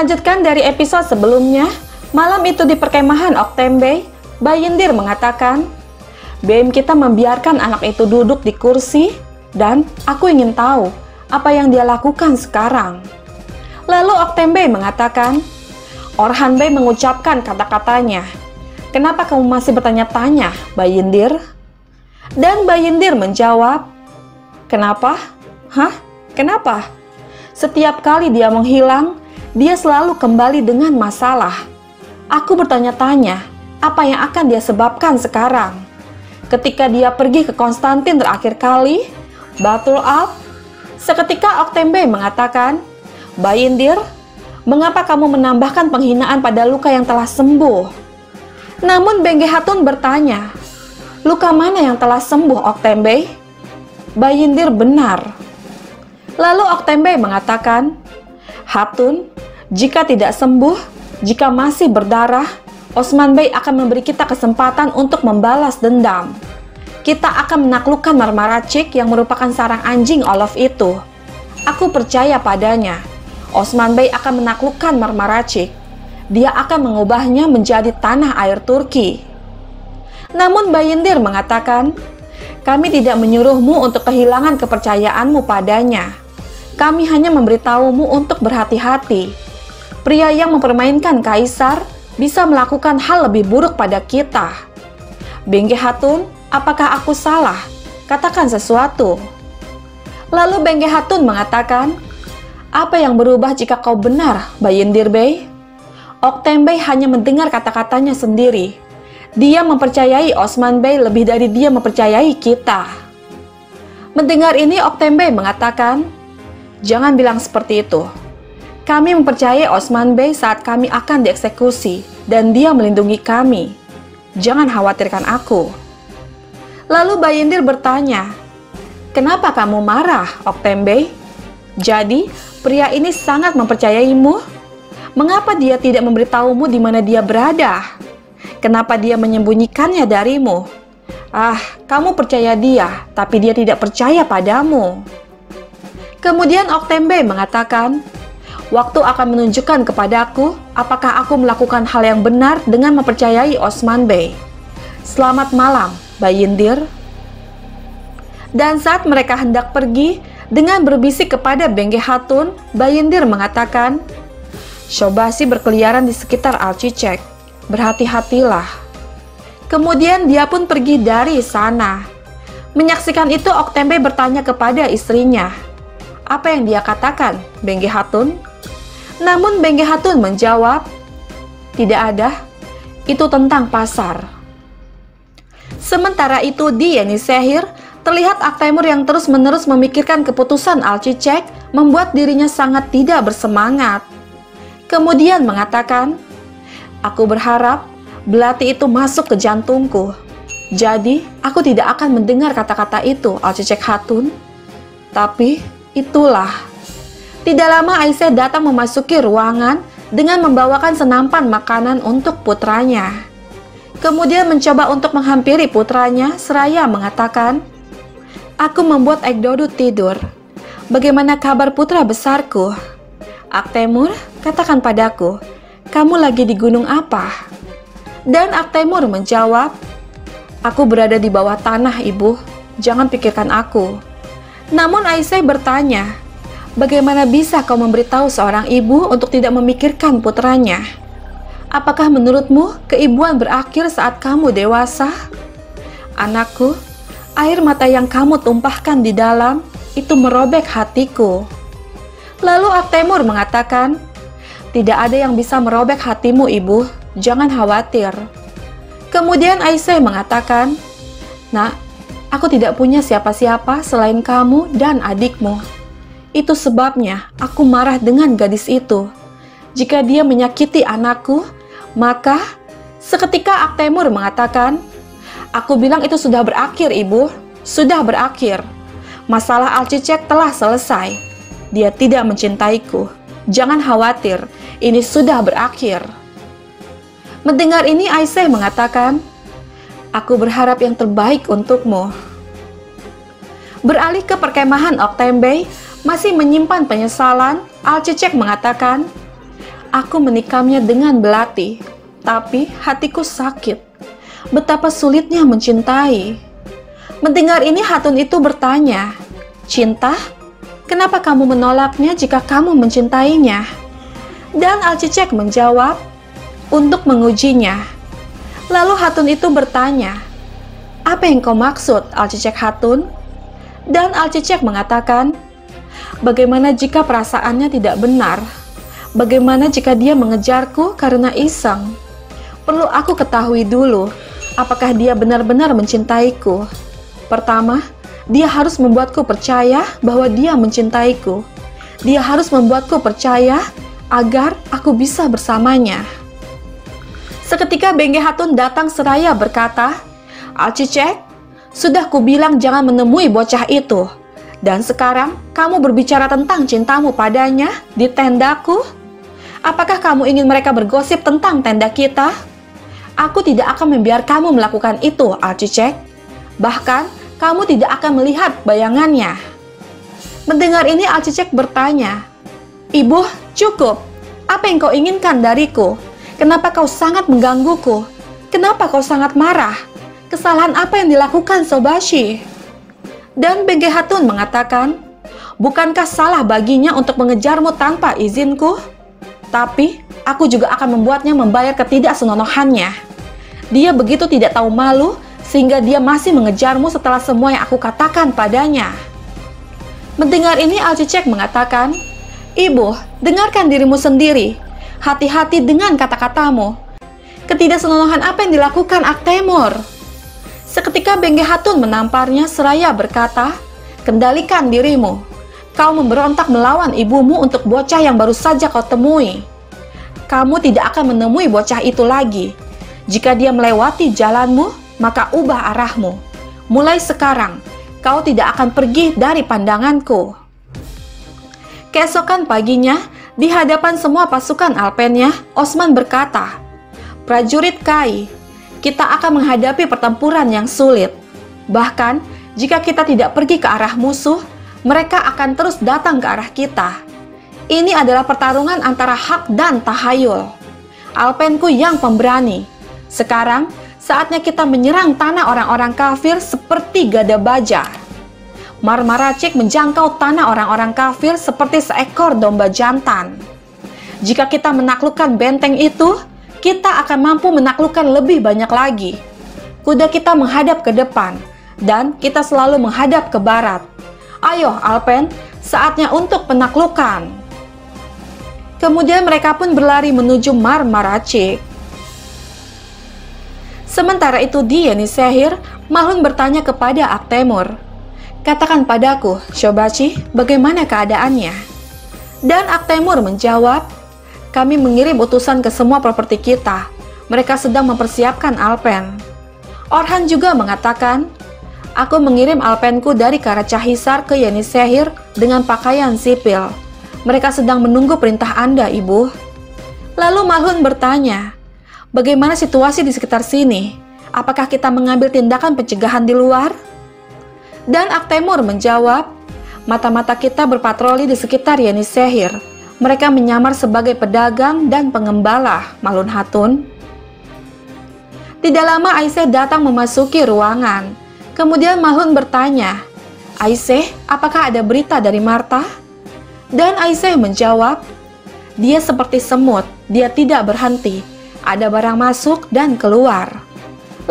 Melanjutkan dari episode sebelumnya, malam itu di perkemahan Oktembe, Bayindir mengatakan, "BM kita membiarkan anak itu duduk di kursi, dan aku ingin tahu apa yang dia lakukan sekarang." Lalu Oktembe mengatakan, Orhanbey mengucapkan kata-katanya, "Kenapa kamu masih bertanya-tanya, Bayindir?" Dan Bayindir menjawab, "Kenapa? Hah? Kenapa? Setiap kali dia menghilang, dia selalu kembali dengan masalah. Aku bertanya-tanya, apa yang akan dia sebabkan sekarang? Ketika dia pergi ke Konstantin terakhir kali, Batul Alp." Seketika Oktembe mengatakan, "Bayindir, mengapa kamu menambahkan penghinaan pada luka yang telah sembuh?" Namun Bengge Hatun bertanya, "Luka mana yang telah sembuh, Oktembe?" Bayindir benar. Lalu Oktembe mengatakan, "Hatun, jika tidak sembuh, jika masih berdarah, Osman Bey akan memberi kita kesempatan untuk membalas dendam. Kita akan menaklukkan Marmaracik yang merupakan sarang anjing Olof itu. Aku percaya padanya. Osman Bey akan menaklukkan Marmaracik. Dia akan mengubahnya menjadi tanah air Turki." Namun Bayindir mengatakan, "Kami tidak menyuruhmu untuk kehilangan kepercayaanmu padanya. Kami hanya memberitahumu untuk berhati-hati. Pria yang mempermainkan kaisar bisa melakukan hal lebih buruk pada kita. Bengge Hatun, apakah aku salah? Katakan sesuatu." Lalu Bengge Hatun mengatakan, "Apa yang berubah jika kau benar, Bayindir Bey?" Oktembe hanya mendengar kata-katanya sendiri. Dia mempercayai Osman Bey lebih dari dia mempercayai kita. Mendengar ini, Oktembe mengatakan, "Jangan bilang seperti itu. Kami mempercayai Osman Bey saat kami akan dieksekusi, dan dia melindungi kami. Jangan khawatirkan aku." Lalu Bayindir bertanya, "Kenapa kamu marah, Oktembe? Jadi, pria ini sangat mempercayaimu? Mengapa dia tidak memberitahumu di mana dia berada? Kenapa dia menyembunyikannya darimu? Ah, kamu percaya dia, tapi dia tidak percaya padamu." Kemudian Oktembe mengatakan, "Waktu akan menunjukkan kepadaku apakah aku melakukan hal yang benar dengan mempercayai Osman Bey. Selamat malam, Bayindir." Dan saat mereka hendak pergi, dengan berbisik kepada Bengge Hatun, Bayindir mengatakan, "Shobasi berkeliaran di sekitar Alcicek. Berhati-hatilah." Kemudian dia pun pergi dari sana. Menyaksikan itu, Oktembe bertanya kepada istrinya, "Apa yang dia katakan, Bengge Hatun?" Namun Bengge Hatun menjawab, "Tidak ada, itu tentang pasar." Sementara itu di Yenisehir, terlihat Aktemur yang terus-menerus memikirkan keputusan Alcicek membuat dirinya sangat tidak bersemangat. Kemudian mengatakan, "Aku berharap belati itu masuk ke jantungku. Jadi, aku tidak akan mendengar kata-kata itu, Alcicek Hatun." Tapi, itulah. Tidak lama Aisyah datang memasuki ruangan dengan membawakan senampan makanan untuk putranya. Kemudian mencoba untuk menghampiri putranya seraya mengatakan, "Aku membuat Ekdodu tidur. Bagaimana kabar putra besarku? Aktemur, katakan padaku, kamu lagi di gunung apa?" Dan Aktemur menjawab, "Aku berada di bawah tanah, ibu. Jangan pikirkan aku." Namun Aisyah bertanya, "Bagaimana bisa kau memberitahu seorang ibu untuk tidak memikirkan putranya? Apakah menurutmu keibuan berakhir saat kamu dewasa? Anakku, air mata yang kamu tumpahkan di dalam itu merobek hatiku." Lalu Aktemur mengatakan, "Tidak ada yang bisa merobek hatimu, ibu. Jangan khawatir." Kemudian Aisyah mengatakan, "Nak, aku tidak punya siapa-siapa selain kamu dan adikmu. Itu sebabnya aku marah dengan gadis itu. Jika dia menyakiti anakku, maka..." Seketika Aktemur mengatakan, "Aku bilang itu sudah berakhir, ibu. Sudah berakhir. Masalah Alcicek telah selesai. Dia tidak mencintaiku. Jangan khawatir, ini sudah berakhir." Mendengar ini Aisyah mengatakan, "Aku berharap yang terbaik untukmu." Beralih ke perkemahan Oktembe, masih menyimpan penyesalan, Alcicek mengatakan, aku menikamnya dengan belati. Tapi hatiku sakit. Betapa sulitnya mencintai. Mendengar ini Hatun itu bertanya, "Cinta? Kenapa kamu menolaknya jika kamu mencintainya?" Dan Alcicek menjawab, "Untuk mengujinya." Lalu Hatun itu bertanya, "Apa yang kau maksud, Alcicek Hatun?" Dan Alcicek mengatakan, "Bagaimana jika perasaannya tidak benar? Bagaimana jika dia mengejarku karena iseng? Perlu aku ketahui dulu, apakah dia benar-benar mencintaiku. Pertama, dia harus membuatku percaya bahwa dia mencintaiku. Dia harus membuatku percaya agar aku bisa bersamanya." Seketika Bengge Hatun datang seraya berkata, "Alcicek, sudah kubilang jangan menemui bocah itu. Dan sekarang kamu berbicara tentang cintamu padanya di tendaku. Apakah kamu ingin mereka bergosip tentang tenda kita? Aku tidak akan membiarkanmu melakukan itu, Alcicek. Bahkan, kamu tidak akan melihat bayangannya." Mendengar ini Alcicek bertanya, "Ibu, cukup. Apa yang kau inginkan dariku? Kenapa kau sangat menggangguku? Kenapa kau sangat marah? Kesalahan apa yang dilakukan Sobashi?" Dan Bengge Hatun mengatakan, "Bukankah salah baginya untuk mengejarmu tanpa izinku? Tapi aku juga akan membuatnya membayar ketidaksenonohannya. Dia begitu tidak tahu malu sehingga dia masih mengejarmu setelah semua yang aku katakan padanya." Mendengar ini Alcicek mengatakan, "Ibu, dengarkan dirimu sendiri. Hati-hati dengan kata-katamu. Ketidaksenonohan apa yang dilakukan Aktemur?" Seketika Bengge Hatun menamparnya seraya berkata, "Kendalikan dirimu. Kau memberontak melawan ibumu untuk bocah yang baru saja kau temui. Kamu tidak akan menemui bocah itu lagi. Jika dia melewati jalanmu, maka ubah arahmu. Mulai sekarang, kau tidak akan pergi dari pandanganku." Keesokan paginya, di hadapan semua pasukan Alpennya, Osman berkata, "Prajurit Kai, kita akan menghadapi pertempuran yang sulit. Bahkan, jika kita tidak pergi ke arah musuh, mereka akan terus datang ke arah kita. Ini adalah pertarungan antara hak dan tahayul. Alpenku yang pemberani. Sekarang, saatnya kita menyerang tanah orang-orang kafir seperti gada baja." Marmaracik menjangkau tanah orang-orang kafir seperti seekor domba jantan. Jika kita menaklukkan benteng itu, kita akan mampu menaklukkan lebih banyak lagi. Kuda kita menghadap ke depan, dan kita selalu menghadap ke barat. Ayo Alpen, saatnya untuk penaklukan. Kemudian mereka pun berlari menuju Marmaracik. Sementara itu di Yenisehir, Malhun bertanya kepada Aktemur, "Katakan padaku, Shobachi, bagaimana keadaannya?" Dan Aktemur menjawab, "Kami mengirim utusan ke semua properti kita. Mereka sedang mempersiapkan Alpen." Orhan juga mengatakan, "Aku mengirim Alpenku dari Karacahisar ke Yenisehir dengan pakaian sipil. Mereka sedang menunggu perintah Anda, Ibu." Lalu Malhun bertanya, "Bagaimana situasi di sekitar sini? Apakah kita mengambil tindakan pencegahan di luar?" Dan Aktemur menjawab, "Mata-mata kita berpatroli di sekitar Yenisehir. Mereka menyamar sebagai pedagang dan pengembala, Malhun Hatun." Tidak lama Aisyah datang memasuki ruangan. Kemudian Malhun bertanya, "Aisyah, apakah ada berita dari Marta?" Dan Aisyah menjawab, "Dia seperti semut, dia tidak berhenti. Ada barang masuk dan keluar."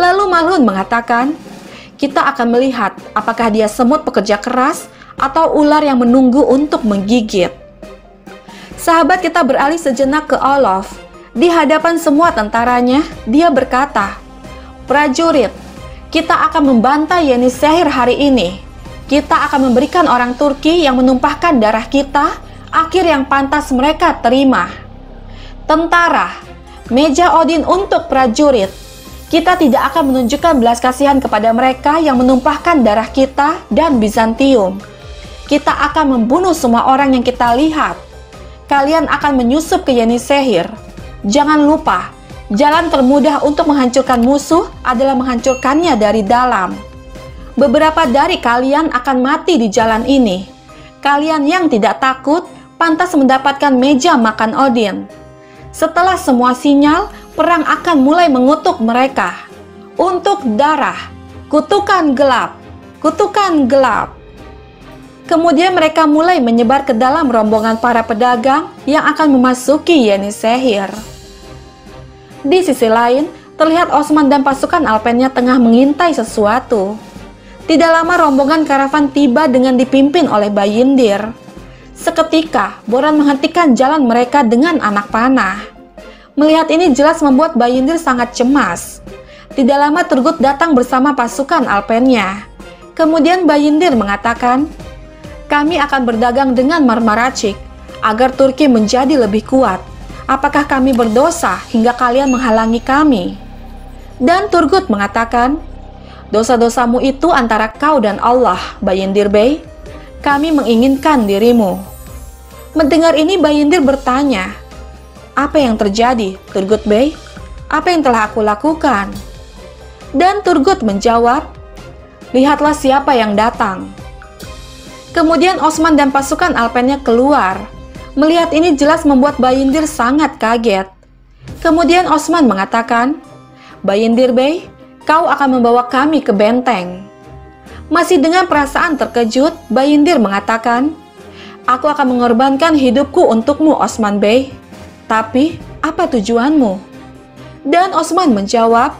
Lalu Malhun mengatakan, "Kita akan melihat apakah dia semut pekerja keras atau ular yang menunggu untuk menggigit." Sahabat kita beralih sejenak ke Olof. Di hadapan semua tentaranya, dia berkata, "Prajurit, kita akan membantai Yenisehir hari ini. Kita akan memberikan orang Turki yang menumpahkan darah kita akhir yang pantas mereka terima. Tentara, meja Odin untuk prajurit. Kita tidak akan menunjukkan belas kasihan kepada mereka yang menumpahkan darah kita dan Bizantium. Kita akan membunuh semua orang yang kita lihat. Kalian akan menyusup ke Yenisehir. Jangan lupa, jalan termudah untuk menghancurkan musuh adalah menghancurkannya dari dalam. Beberapa dari kalian akan mati di jalan ini. Kalian yang tidak takut pantas mendapatkan meja makan Odin. Setelah semua sinyal, perang akan mulai mengutuk mereka. Untuk darah, kutukan gelap, kutukan gelap. Kemudian mereka mulai menyebar ke dalam rombongan para pedagang yang akan memasuki Yenisehir. Di sisi lain, terlihat Osman dan pasukan Alpennya tengah mengintai sesuatu. Tidak lama rombongan karavan tiba dengan dipimpin oleh Bayindir. Seketika, Boran menghentikan jalan mereka dengan anak panah. Melihat ini jelas membuat Bayindir sangat cemas. Tidak lama Turgut datang bersama pasukan Alpennya. Kemudian Bayindir mengatakan, "Kami akan berdagang dengan Marmaracik agar Turki menjadi lebih kuat. Apakah kami berdosa hingga kalian menghalangi kami?" Dan Turgut mengatakan, "Dosa-dosamu itu antara kau dan Allah, Bayindir Bey. Kami menginginkan dirimu." Mendengar ini Bayindir bertanya, "Apa yang terjadi, Turgut Bey? Apa yang telah aku lakukan?" Dan Turgut menjawab, "Lihatlah siapa yang datang." Kemudian Osman dan pasukan Alpennya keluar. Melihat ini jelas membuat Bayindir sangat kaget. Kemudian Osman mengatakan, "Bayindir Bey, kau akan membawa kami ke benteng." Masih dengan perasaan terkejut, Bayindir mengatakan, "Aku akan mengorbankan hidupku untukmu, Osman Bey. Tapi, apa tujuanmu?" Dan Osman menjawab,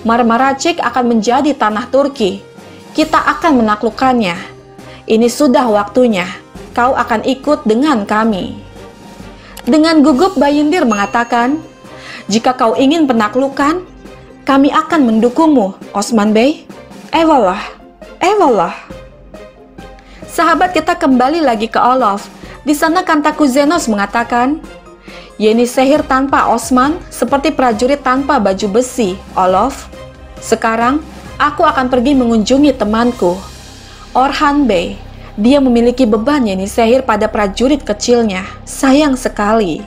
"Marmaracik akan menjadi tanah Turki. Kita akan menaklukkannya. Ini sudah waktunya. Kau akan ikut dengan kami." Dengan gugup Bayindir mengatakan, "Jika kau ingin penaklukan, kami akan mendukungmu, Osman Bey. Ewalah, ewalah." Sahabat kita kembali lagi ke Olof. Di sana Kantakuzenos mengatakan, "Yenisehir tanpa Osman seperti prajurit tanpa baju besi, Olof. Sekarang, aku akan pergi mengunjungi temanku, Orhan Bey. Dia memiliki beban Yenisehir pada prajurit kecilnya. Sayang sekali."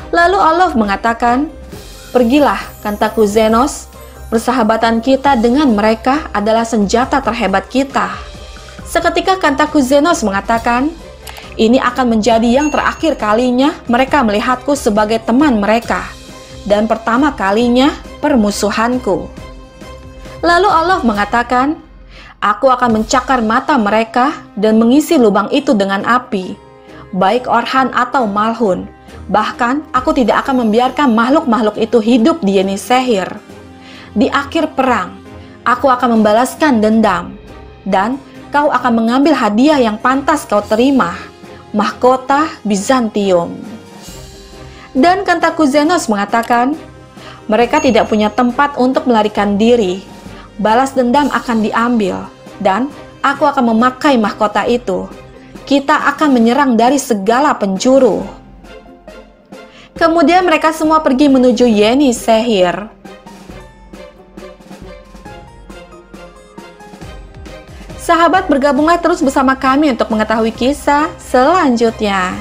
Lalu Olof mengatakan, "Pergilah, Kantakuzenos. Persahabatan kita dengan mereka adalah senjata terhebat kita." Seketika Kantakuzenos mengatakan, "Ini akan menjadi yang terakhir kalinya mereka melihatku sebagai teman mereka, dan pertama kalinya permusuhanku." Lalu Olof mengatakan, "Aku akan mencakar mata mereka dan mengisi lubang itu dengan api, baik Orhan atau Malhun. Bahkan aku tidak akan membiarkan makhluk-makhluk itu hidup di Yenisehir. Di akhir perang, aku akan membalaskan dendam, dan kau akan mengambil hadiah yang pantas kau terima, mahkota Bizantium." Dan Kantakuzenos mengatakan, "Mereka tidak punya tempat untuk melarikan diri. Balas dendam akan diambil, dan aku akan memakai mahkota itu. Kita akan menyerang dari segala penjuru." Kemudian mereka semua pergi menuju Yenisehir. Sahabat, bergabunglah terus bersama kami untuk mengetahui kisah selanjutnya.